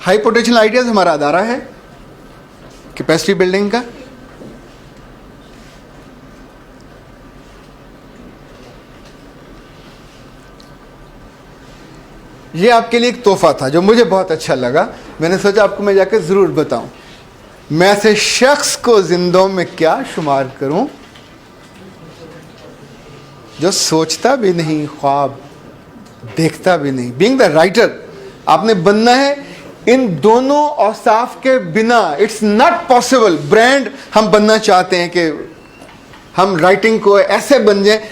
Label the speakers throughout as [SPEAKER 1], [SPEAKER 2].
[SPEAKER 1] High potential ideas हमारा अदारा है capacity building का। ये आपके लिए एक तोहफा था जो मुझे बहुत अच्छा लगा, मैंने सोचा आपको मैं जाकर ज़रूर बताऊं। मैं ऐसे शख्स को जिंदों में क्या शुमार करूं जो सोचता भी नहीं, ख्वाब देखता भी नहीं। बीइंग द राइटर आपने बनना है इन दोनों औसाफ के बिना इट्स नॉट पॉसिबल। ब्रांड हम बनना चाहते हैं कि हम राइटिंग को ऐसे बन जाए।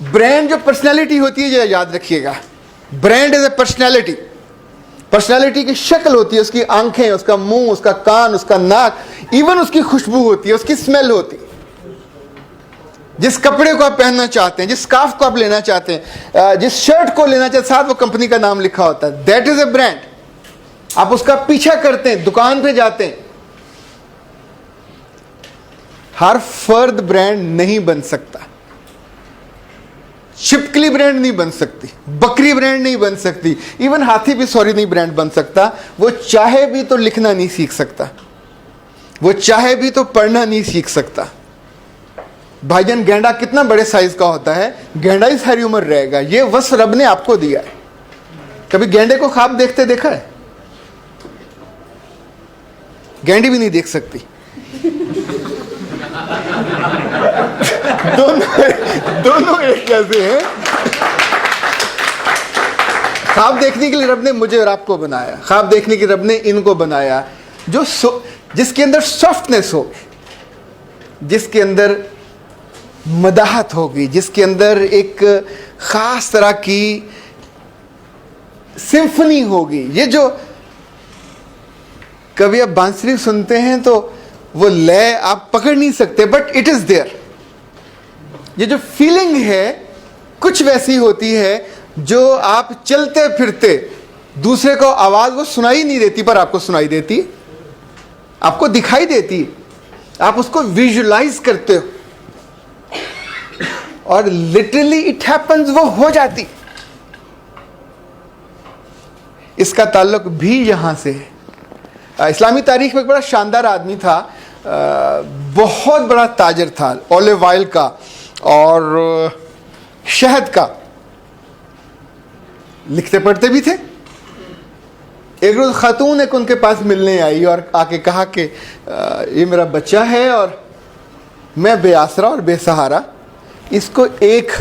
[SPEAKER 1] ब्रांड जो पर्सनैलिटी होती है, ये याद रखिएगा, brand is a personality. Personality की शक्ल होती है, उसकी आंखें, उसका मुंह, उसका कान, उसका नाक, इवन उसकी खुशबू होती है, उसकी स्मेल होती है। जिस कपड़े को आप पहनना चाहते हैं, जिस स्कार्फ को आप लेना चाहते हैं, जिस शर्ट को लेना चाहते हैं, साथ वो कंपनी का नाम लिखा होता है, दैट इज ए ब्रांड। आप उसका पीछा करते हैं, दुकान पे जाते हैं। हर फर्द ब्रांड नहीं बन सकता। छिपकली ब्रांड नहीं बन सकती, बकरी ब्रांड नहीं बन सकती, इवन हाथी भी नहीं ब्रांड बन सकता। वो चाहे भी तो लिखना नहीं सीख सकता, वो चाहे भी तो पढ़ना नहीं सीख सकता। भाईजान गेंडा कितना बड़े साइज का होता है, गेंडा ही सारी उम्र रहेगा। ये वस रब ने आपको दिया है। कभी गेंडे को ख्वाब देखते देखा है? गेंडी भी नहीं देख सकती। दोनों एक जैसे हैं। ख्वाब देखने के लिए रब ने मुझे और आपको बनाया, ख्वाब देखने के लिए रब ने इनको बनाया। जिसके अंदर सॉफ्टनेस हो, जिसके अंदर मदाहत होगी, जिसके अंदर एक खास तरह की सिम्फनी होगी। ये जो कभी आप बांसुरी सुनते हैं तो वो लय आप पकड़ नहीं सकते, बट इट इज देयर। ये जो फीलिंग है कुछ वैसी होती है जो आप चलते फिरते, दूसरे को आवाज वो सुनाई नहीं देती पर आपको सुनाई देती, आपको दिखाई देती, आप उसको विजुलाइज करते हो और लिटरली इट हैपेंस, वो हो जाती। इसका ताल्लुक भी यहां से है। इस्लामी तारीख में एक बड़ा शानदार आदमी था, बहुत बड़ा ताजर था ऑलिव ऑयल का और शहद का, लिखते पढ़ते भी थे। एक रोज खातून एक उनके पास मिलने आई और आके कहा कि ये मेरा बच्चा है और मैं बेआसरा और बेसहारा, इसको एक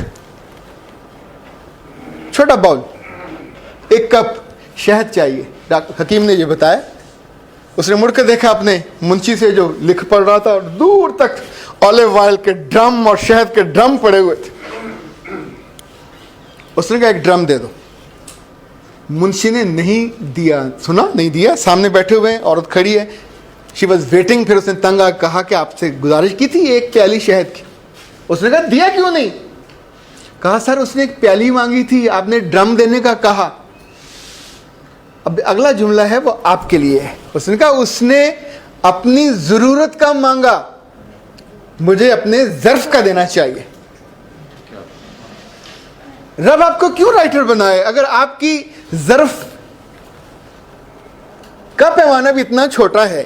[SPEAKER 1] छोटा बाउल, एक कप शहद चाहिए। डॉक्टर हकीम ने ये बताया। उसने मुड़कर देखा अपने मुंशी से जो लिख पढ़ रहा था और दूर तक ऑलिव ऑयल के ड्रम और शहद के ड्रम पड़े हुए थे। उसने कहा एक ड्रम दे दो। मुंशी ने नहीं दिया, सुना नहीं दिया। सामने बैठे हुए हैं, औरत खड़ी है, शी वॉज वेटिंग। फिर उसने तंग आकर कहा कि आपसे गुजारिश की थी एक प्याली शहद की। उसने कहा दिया क्यों नहीं? कहा सर उसने एक प्याली मांगी थी, आपने ड्रम देने का कहा। अब अगला जुमला है वो आपके लिए है। उसने कहा उसने अपनी जरूरत का मांगा, मुझे अपने ज़र्फ का देना चाहिए। रब आपको क्यों राइटर बनाए अगर आपकी ज़र्फ का पैमाना भी इतना छोटा है?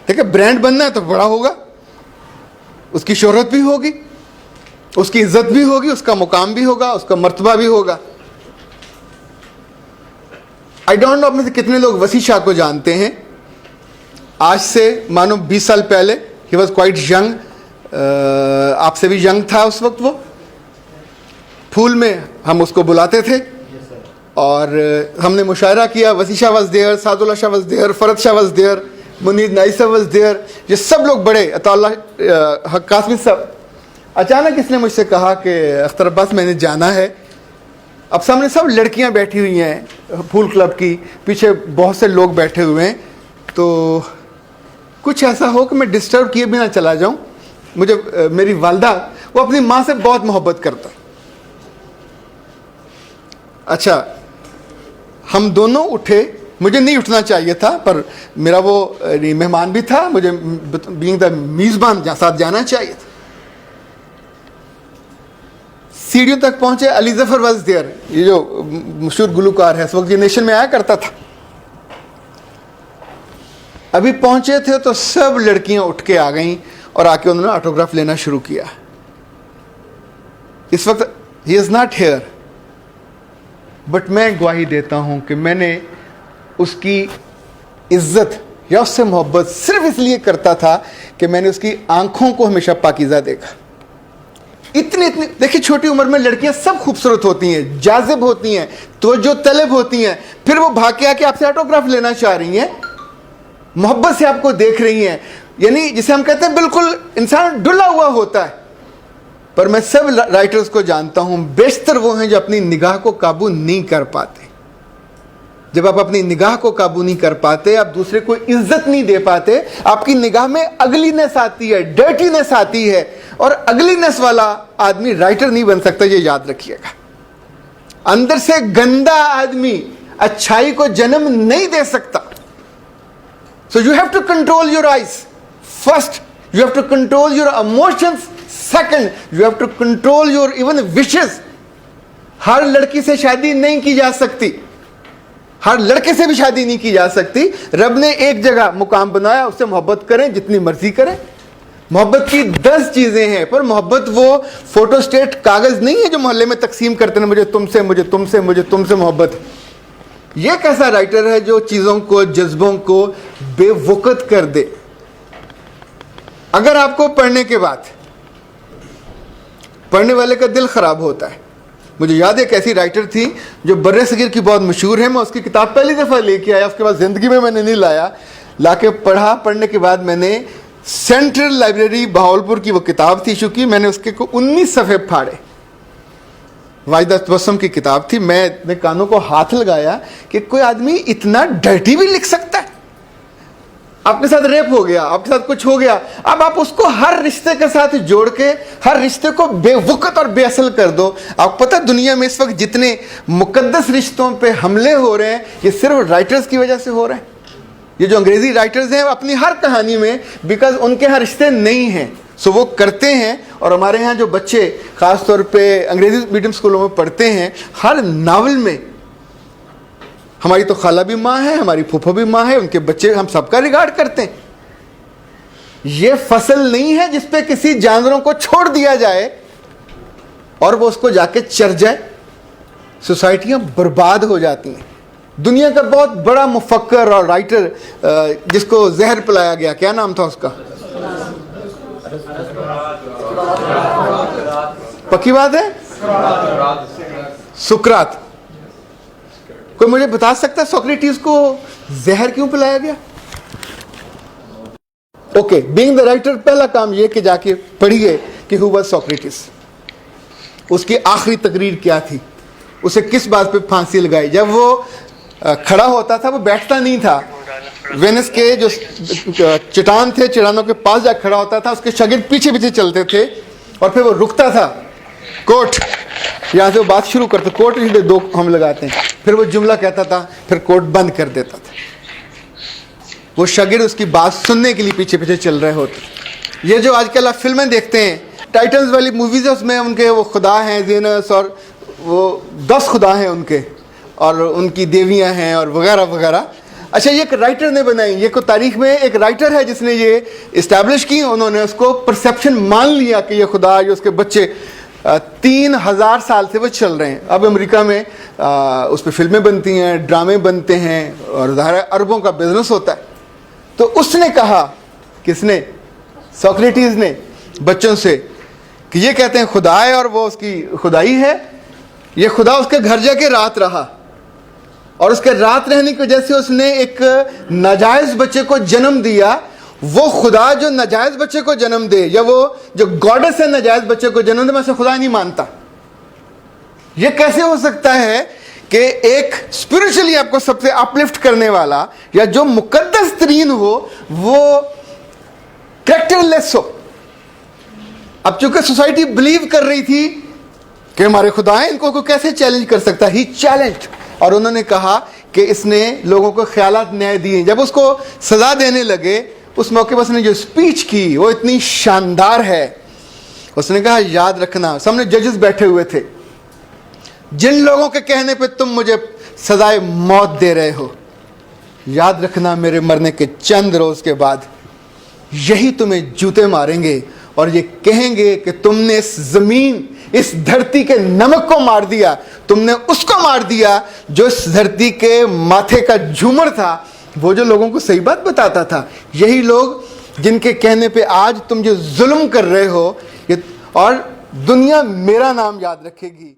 [SPEAKER 1] देखिए ब्रांड बनना है तो बड़ा होगा, उसकी शोहरत भी होगी, उसकी इज्जत भी होगी, उसका मुकाम भी होगा, उसका मर्तबा भी होगा। आई डोंट नो आप में से कितने लोग वसी शाह को जानते हैं। आज से मानो 20 साल पहले ही वॉज क्वाइट यंग, आपसे भी यंग था उस वक्त। वो फूल में हम उसको बुलाते थे और हमने मुशायरा किया। Wasi Shah was there, Sadullah Shah was there, Farad Shah was there, Munir Niazi was there, ये सब लोग बड़े, अताउल्लाह हक कासमी सब। अचानक इसने मुझसे कहा कि अख्तर अब्बास मैंने जाना है। अब सामने सब लड़कियां बैठी हुई हैं फूल क्लब की, पीछे बहुत से लोग बैठे हुए हैं, तो कुछ ऐसा हो कि मैं डिस्टर्ब किए बिना चला जाऊं। मुझे मेरी वालदा, वो अपनी माँ से बहुत मोहब्बत करता। अच्छा, हम दोनों उठे, मुझे नहीं उठना चाहिए था पर मेरा वो मेहमान भी था, मुझे बीइंग द मेजबान साथ जाना चाहिए था। सीढ़ियों तक पहुंचे। अली जफर वाज देयर, ये जो मशहूर गुलकार है, इस वक्त ये नेशन में आया करता था। अभी पहुंचे थे तो सब लड़कियां उठ के आ गईं और आके उन्होंने ऑटोग्राफ लेना शुरू किया। इस वक्त he is not here, but मैं गवाही देता हूं कि मैंने उसकी इज्जत या उससे मोहब्बत सिर्फ इसलिए करता था कि मैंने उसकी आंखों को हमेशा पाकीज़ा देखा। इतनी देखिए, छोटी उम्र में लड़कियां सब खूबसूरत होती हैं, जाजिब होती हैं, तो जो तलब होती हैं, फिर वो भाग के आके आपसे ऑटोग्राफ लेना चाह रही हैं, मोहब्बत से आपको देख रही हैं, यानी जिसे हम कहते हैं बिल्कुल इंसान डुला हुआ होता है। पर मैं सब राइटर्स को जानता हूं, बेशतर वो हैं जो अपनी निगाह को काबू नहीं कर पाते। जब आप अपनी निगाह को काबू नहीं कर पाते, आप दूसरे को इज्जत नहीं दे पाते, आपकी निगाह में अगलीनेस आती है, डर्टीनेस आती है, और अगलीनेस वाला आदमी राइटर नहीं बन सकता, ये याद रखिएगा। अंदर से गंदा आदमी अच्छाई को जन्म नहीं दे सकता। So you have to control your eyes first, you have to control your emotions second, you have to control your even wishes. हर लड़की से शादी नहीं की जा सकती, हर लड़के से भी शादी नहीं की जा सकती। रब ने एक जगह मुकाम बनाया, उससे मोहब्बत करें, जितनी मर्जी करें। मोहब्बत की 10 चीजें हैं, पर मोहब्बत वो फोटोस्टेट कागज नहीं है जो मोहल्ले में तकसीम करते हैं, मुझे तुमसे, मुझे तुमसे, मुझे तुमसे मोहब्बत। ये कैसा राइटर है जो चीजों को, जज्बों को बेवकूफ कर दे। अगर आपको पढ़ने के बाद पढ़ने वाले का दिल खराब होता है। मुझे याद है एक ऐसी राइटर थी जो बर्रे सगीर की बहुत मशहूर है, मैं उसकी किताब पहली दफ़ा लेके आया, उसके बाद ज़िंदगी में मैंने नहीं लाया। लाके पढ़ा, पढ़ने के बाद मैंने सेंट्रल लाइब्रेरी बहावलपुर की वो किताब थी इशू की, मैंने उसके को 19 सफ़े फाड़े। वाहिदा तबस्सुम की किताब थी। मैं कानों को हाथ लगाया कि कोई आदमी इतना डर्टी भी लिख सकता है। आपके साथ रेप हो गया, आपके साथ कुछ हो गया, अब आप उसको हर रिश्ते के साथ जोड़ के हर रिश्ते को बेवकूफ़ और बेअसल कर दो। आपको पता है दुनिया में इस वक्त जितने मुकद्दस रिश्तों पे हमले हो रहे हैं, ये सिर्फ राइटर्स की वजह से हो रहे हैं। ये जो अंग्रेजी राइटर्स हैं, अपनी हर कहानी में, बिकॉज उनके यहाँ रिश्ते नहीं हैं, सो वो करते हैं। और हमारे यहाँ जो बच्चे ख़ास तौर पे अंग्रेजी मीडियम स्कूलों में पढ़ते हैं, हर नावल में हमारी तो खाला भी माँ है, हमारी फूफो भी माँ है, उनके बच्चे, हम सबका रिगार्ड करते हैं। ये फसल नहीं है जिस पे किसी जानवरों को छोड़ दिया जाए और वो उसको जाके चर जाए। सोसाइटियाँ बर्बाद हो जाती हैं। दुनिया का बहुत बड़ा मुफक्कर और राइटर जिसको जहर पिलाया गया, क्या नाम था उसका? पक्की बात है, सुकरात। कोई मुझे बता सकता है सोक्रेटिस को जहर क्यों पिलाया गया? ओके, बीइंग द राइटर, पहला काम यह कि जाके पढ़िए कि हु वाज सोक्रेटिस, उसकी आखिरी तकरीर क्या थी, उसे किस बात पे फांसी लगाई। जब वो खड़ा होता था, वो बैठता नहीं था। वेनिस के जो चट्टान थे, चट्टानों के पास जाकर खड़ा होता था, उसके शागिर्द पीछे पीछे चलते थे और फिर वो रुकता था। कोट, यहाँ से वो बात शुरू करते, कोट इसलिए 2 हम लगाते हैं, फिर वो जुमला कहता था, फिर कोट बंद कर देता था। वो शागिर्द उसकी बात सुनने के लिए पीछे पीछे चल रहे होते। ये जो आजकल आप फिल्में देखते हैं, टाइटल्स वाली मूवीज़ है, उसमें उनके वो खुदा हैं जीनस, और वो 10 खुदा हैं उनके, और उनकी देवियाँ हैं और वगैरह वगैरह। अच्छा, ये एक राइटर ने बनाई, ये को तारीख में एक राइटर है जिसने ये इस्टेब्लिश की। उन्होंने उसको परसेप्शन मान लिया कि ये खुदा, जो उसके बच्चे 3000 साल से वो चल रहे हैं। अब अमेरिका में उस पर फिल्में बनती हैं, ड्रामे बनते हैं, और ज़ाहिर है अरबों का बिजनेस होता है। तो उसने कहा, किसने? सोक्रेटिस ने बच्चों से, कि ये कहते हैं खुदा है और वो उसकी खुदाई है। ये खुदा उसके घर जाके रात रहा, और उसके रात रहने की वजह से उसने एक नाजायज़ बच्चे को जन्म दिया। वो खुदा जो नाजायज़ बच्चे को जन्म दे, या वो जो गॉडेस है नाजायज़ बच्चे को जन्म दे, मैं उसे खुदा नहीं मानता। ये कैसे हो सकता है कि एक स्पिरिचुअली आपको सबसे अपलिफ्ट करने वाला, या जो मुकद्दस तरीन हो, वो कैरेक्टरलेस हो। अब चूंकि सोसाइटी बिलीव कर रही थी कि हमारे खुदा हैं, इनको कोई कैसे चैलेंज कर सकता है? ही चैलेंज्ड। और उन्होंने कहा कि इसने लोगों को ख्यालात न्याय दिए। जब उसको सजा देने लगे, उस मौके पर उसने जो स्पीच की वो इतनी शानदार है। उसने कहा याद रखना, सामने जजेस बैठे हुए थे, जिन लोगों के कहने पे तुम मुझे सजाए मौत दे रहे हो, याद रखना मेरे मरने के चंद रोज के बाद यही तुम्हें जूते मारेंगे और ये कहेंगे कि तुमने इस जमीन, इस धरती के नमक को मार दिया, तुमने उसको मार दिया जो इस धरती के माथे का झूमर था, वो जो लोगों को सही बात बताता था। यही लोग जिनके कहने पे आज तुम जो जुल्म कर रहे हो, और दुनिया मेरा नाम याद रखेगी।